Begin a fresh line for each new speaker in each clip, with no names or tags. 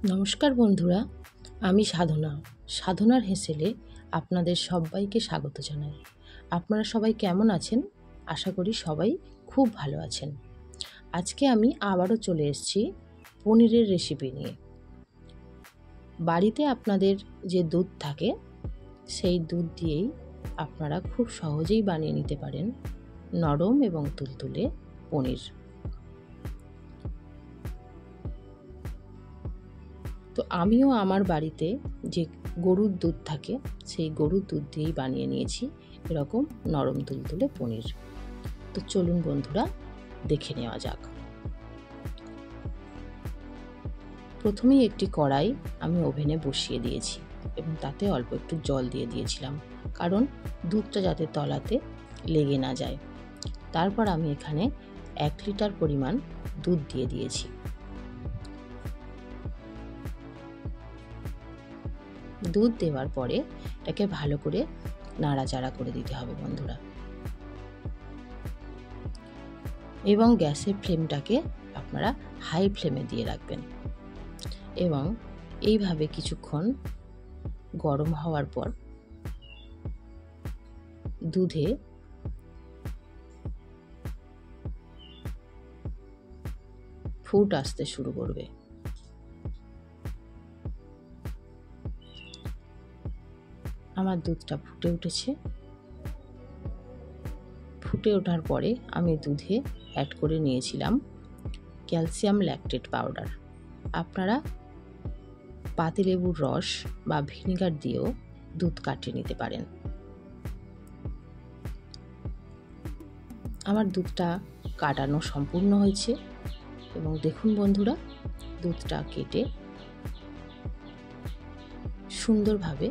নমস্কার বন্ধুরা, আমি সাধনার হেসেলে আপনাদের সবাইকে স্বাগত জানাই। আপনারা সবাই কেমন আছেন? আশা করি সবাই খুব ভালো আছেন। আজকে আমি আবারও চলে এসেছি পনিরের রেসিপি নিয়ে। বাড়িতে আপনাদের যে দুধ থাকে সেই দুধ দিয়েই আপনারা খুব সহজেই বানিয়ে নিতে পারেন নরম এবং তুলতুলে পনির। তো আমিও আমার বাড়িতে যে গরুর দুধ থাকে সেই গরুর দুধ দিয়েই বানিয়ে নিয়েছি এরকম নরম তুলতুলে পনির। তো চলুন বন্ধুরা, দেখে নেওয়া যাক। প্রথমেই একটি কড়াই আমি ওভেনে বসিয়ে দিয়েছি এবং তাতে অল্প একটু জল দিয়ে দিয়েছিলাম, কারণ দুধটা যাতে তলাতে লেগে না যায়। তারপর আমি এখানে 1 লিটার পরিমাণ দুধ দিয়ে দিয়েছি। দুধ দেওয়ার পরে এটাকে ভালো করে নাড়াচাড়া করে দিতে হবে বন্ধুরা, এবং গ্যাসের ফ্লেমটাকে আপনারা হাই ফ্লেমে দিয়ে রাখবেন। এবং এইভাবে কিছুক্ষণ গরম হওয়ার পর দুধে ফুট আসতে শুরু করবে। আমার দুধটা ফুটে উঠেছে। ফুটে ওঠার পরে আমি দুধে অ্যাড করে নিয়েছিলাম ক্যালসিয়াম ল্যাকটেট পাউডার। আপনারা পাতিলেবুর রস বা ভিনেগার দিয়েও দুধ কাটিয়ে নিতে পারেন। আমার দুধটা কাটানো সম্পূর্ণ হয়েছে এবং দেখুন বন্ধুরা, দুধটা কেটে সুন্দরভাবে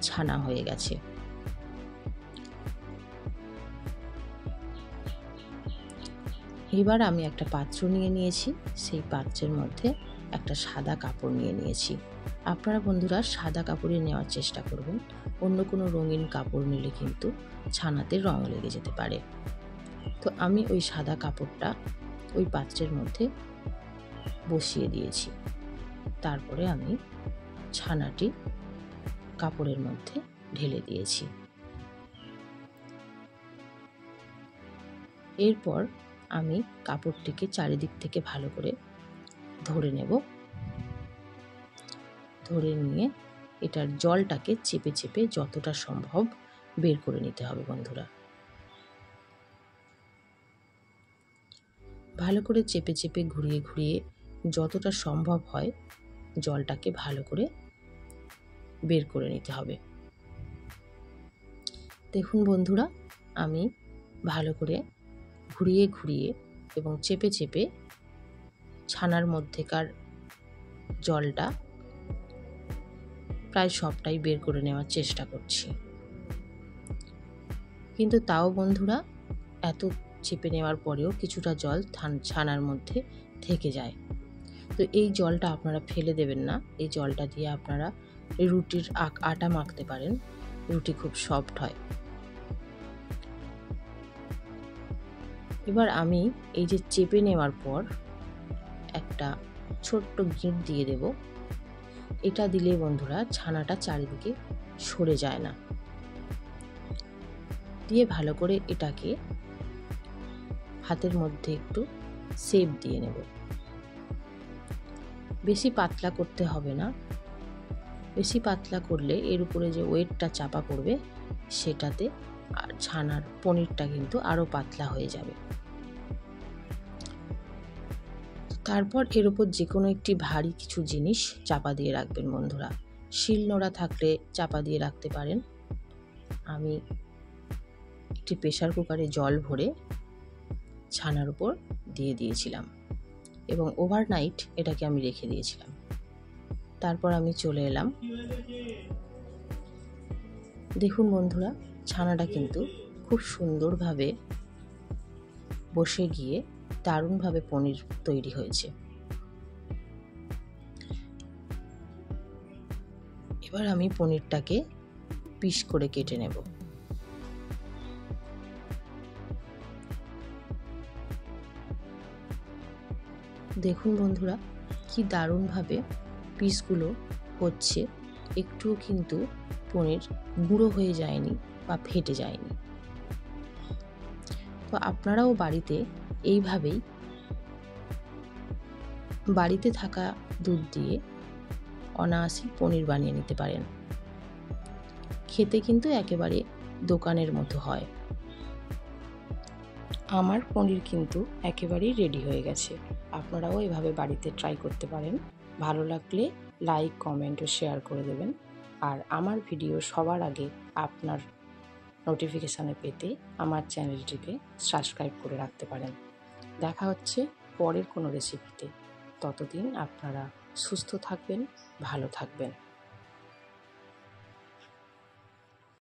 ছানা হয়ে গেছে। এবার আমি একটা পাত্র নিয়ে নিয়েছি, সেই পাত্রের মধ্যে একটা সাদা কাপড় নিয়ে নিয়েছি। আপনারা বন্ধুরা সাদা কাপড়ে নেওয়ার চেষ্টা করবেন, অন্য কোনো রঙিন কাপড় নিলে কিন্তু ছানাতে রং লেগে যেতে পারে। তো আমি ওই সাদা কাপড়টা ওই পাত্রের মধ্যে বসিয়ে দিয়েছি। তারপরে আমি ছানাটি কাপড়ের মধ্যে ঢেলে দিয়েছি। এরপর আমি কাপড়টিকে চারিদিক থেকে ভালো করে ধরে নেব। ধরে নিয়ে এটার জলটাকে চেপে চেপে যতটা সম্ভব বের করে নিতে হবে বন্ধুরা। ভালো করে চেপে চেপে ঘুরিয়ে ঘুরিয়ে যতটা সম্ভব হয় জলটাকে ভালো করে বের করে নিতে হবে। দেখুন বন্ধুরা, আমি ভালো করে ঘুরিয়ে ঘুরিয়ে এবং চেপে চেপে ছানার মধ্যেকার জলটা প্রায় সবটাই বের করে নেওয়ার চেষ্টা করছি। কিন্তু তাও বন্ধুরা, এত চেপে নেওয়ার পরেও কিছুটা জল ছানার মধ্যে থেকে যায়। তো এই জলটা আপনারা ফেলে দেবেন না। এই জলটা দিয়ে আপনারা রুটির আটা মাখতে পারেন, রুটি খুব সফট হয়। এবার আমি এই যে চেপে নেওয়ার পর একটা ছোট্ট গিঁট দিয়ে দেব। এটা দিলে বন্ধুরা ছানাটা চারিদিকে সরে যায় না। দিয়ে ভালো করে এটাকে হাতের মধ্যে একটু শেপ দিয়ে নেব। বেশি পাতলা করতে হবে না। বেশি পাতলা করলে এর উপরে যে ওয়েটটা চাপা পড়বে সেটাতে ছানার পনিরটা কিন্তু আরও পাতলা হয়ে যাবে। তারপর এর উপর যে কোনো একটি ভারী কিছু জিনিস চাপা দিয়ে রাখবেন বন্ধুরা। শিলনোড়া থাকলে চাপা দিয়ে রাখতে পারেন। আমি একটি প্রেসার কুকারে জল ভরে ছানার উপর দিয়ে দিয়েছিলাম এবং ওভারনাইট এটাকে আমি রেখে দিয়েছিলাম। তারপর আমি চলে এলাম। দেখুন বন্ধুরা, ছানাটা কিন্তু খুব সুন্দরভাবে বসে গিয়ে দারুণভাবে পনির তৈরি হয়েছে। এবার আমি পনিরটাকে পিস করে কেটে নেব। দেখুন বন্ধুরা, কি দারুণভাবে পিসগুলো হচ্ছে, একটুও কিন্তু পনির গুঁড়ো হয়ে যায়নি বা ফেটে যায়নি। তো আপনারাও বাড়িতে এইভাবেই বাড়িতে থাকা দুধ দিয়ে অনায়াসে পনির বানিয়ে নিতে পারেন। খেতে কিন্তু একেবারে দোকানের মতো হয়। আমার পনির কিন্তু একেবারেই রেডি হয়ে গেছে। আপনারাও এভাবে বাড়িতে ট্রাই করতে পারেন। ভালো লাগলে লাইক, কমেন্ট ও শেয়ার করে দেবেন। আর আমার ভিডিও সবার আগে আপনার নোটিফিকেশানে পেতে আমার চ্যানেলটিকে সাবস্ক্রাইব করে রাখতে পারেন। দেখা হচ্ছে পরের কোনো রেসিপিতে। ততদিন আপনারা সুস্থ থাকবেন, ভালো থাকবেন।